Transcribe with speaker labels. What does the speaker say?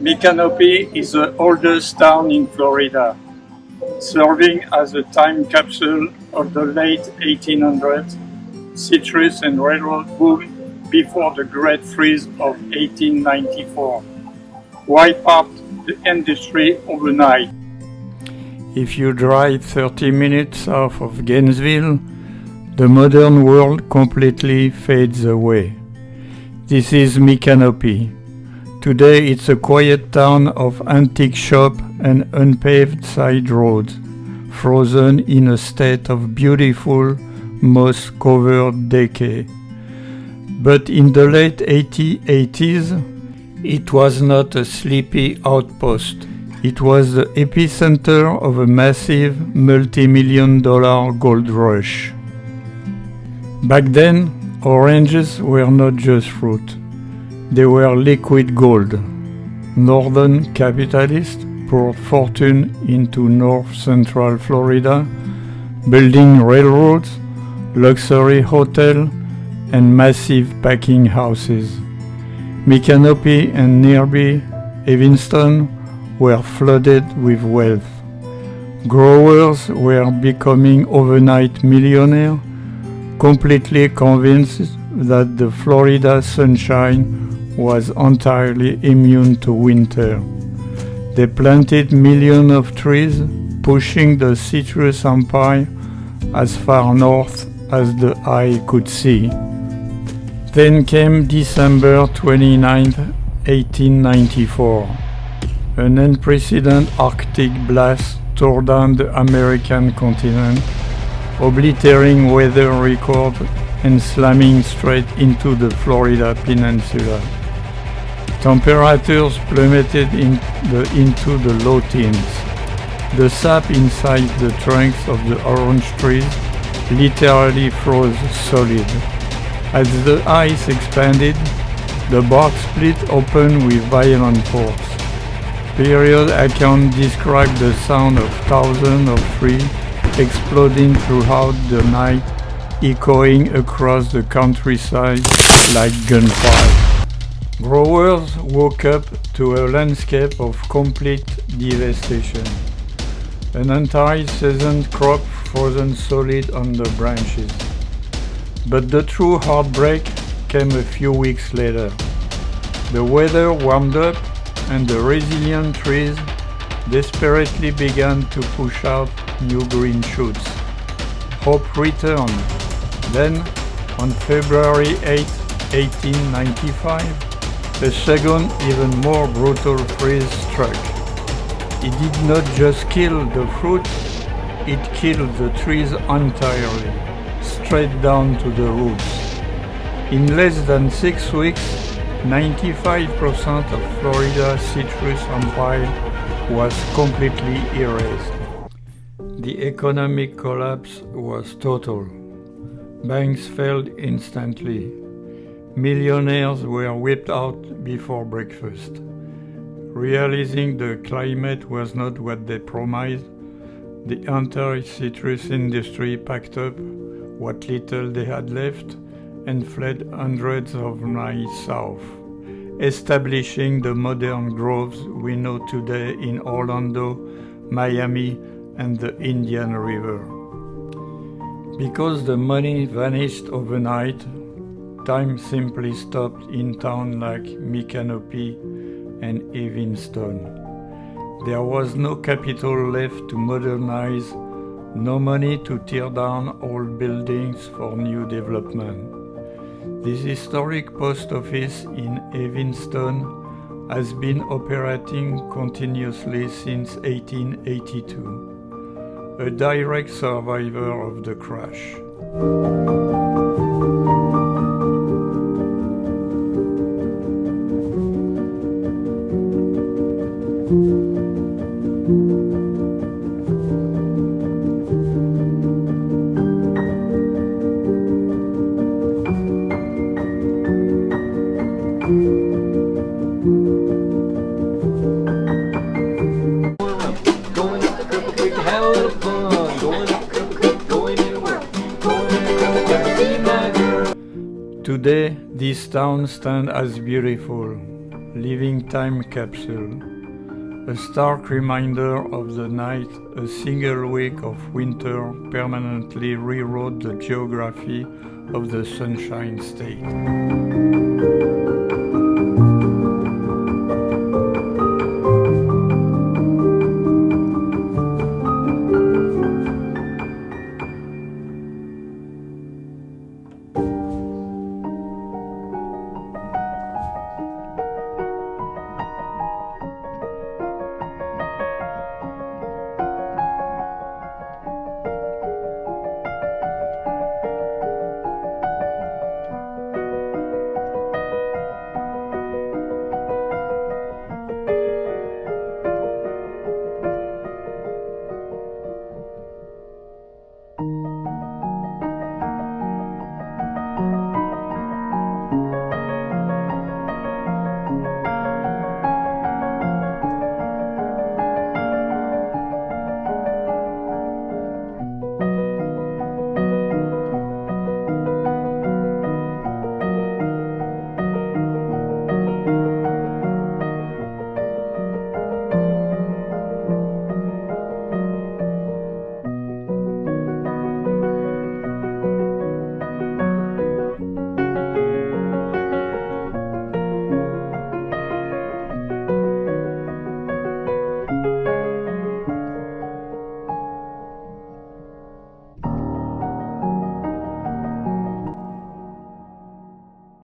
Speaker 1: Micanopy is the oldest town in Florida, serving as a time capsule of the late 1800s citrus and railroad boom before the Great Freeze of 1894 wiped out the industry overnight.
Speaker 2: If you drive 30 minutes south of Gainesville, the modern world completely fades away. This is Micanopy. Today it's a quiet town of antique shops and unpaved side roads, frozen in a state of beautiful, moss-covered decay. But in the late 80s, it was not a sleepy outpost. It was the epicenter of a massive multi-million-dollar gold rush. Back then, oranges were not just fruit. They were liquid gold. Northern capitalists poured fortune into north-central Florida, building railroads, luxury hotels, and massive packing houses. Micanopy and nearby Evinston were flooded with wealth. Growers were becoming overnight millionaires, completely convinced that the Florida sunshine was entirely immune to winter. They planted millions of trees, pushing the citrus empire as far north as the eye could see. Then came December 29, 1894. An unprecedented Arctic blast tore down the American continent, obliterating weather records and slamming straight into the Florida peninsula. Temperatures plummeted into the low teens. The sap inside the trunks of the orange trees literally froze solid. As the ice expanded, the bark split open with violent force. Period accounts describe the sound of thousands of trees exploding throughout the night, echoing across the countryside like gunfire. Growers woke up to a landscape of complete devastation. An entire seasoned crop frozen solid on the branches. But the true heartbreak came a few weeks later. The weather warmed up and the resilient trees desperately began to push out new green shoots. Hope returned. Then, on February 8, 1895, a second, even more brutal freeze struck. It did not just kill the fruit, it killed the trees entirely, straight down to the roots. In less than 6 weeks, 95% of Florida's citrus empire was completely erased. The economic collapse was total. Banks failed instantly. Millionaires were wiped out before breakfast. Realizing the climate was not what they promised, the entire citrus industry packed up what little they had left and fled hundreds of miles south, establishing the modern groves we know today in Orlando, Miami, and the Indian River. Because the money vanished overnight, time simply stopped in towns like Micanopy and Evinston. There was no capital left to modernize, no money to tear down old buildings for new development. This historic post office in Evinston has been operating continuously since 1882, a direct survivor of the crash. Today, this town stands as beautiful, living time capsule, a stark reminder of the night a single week of winter permanently rewrote the geography of the Sunshine State.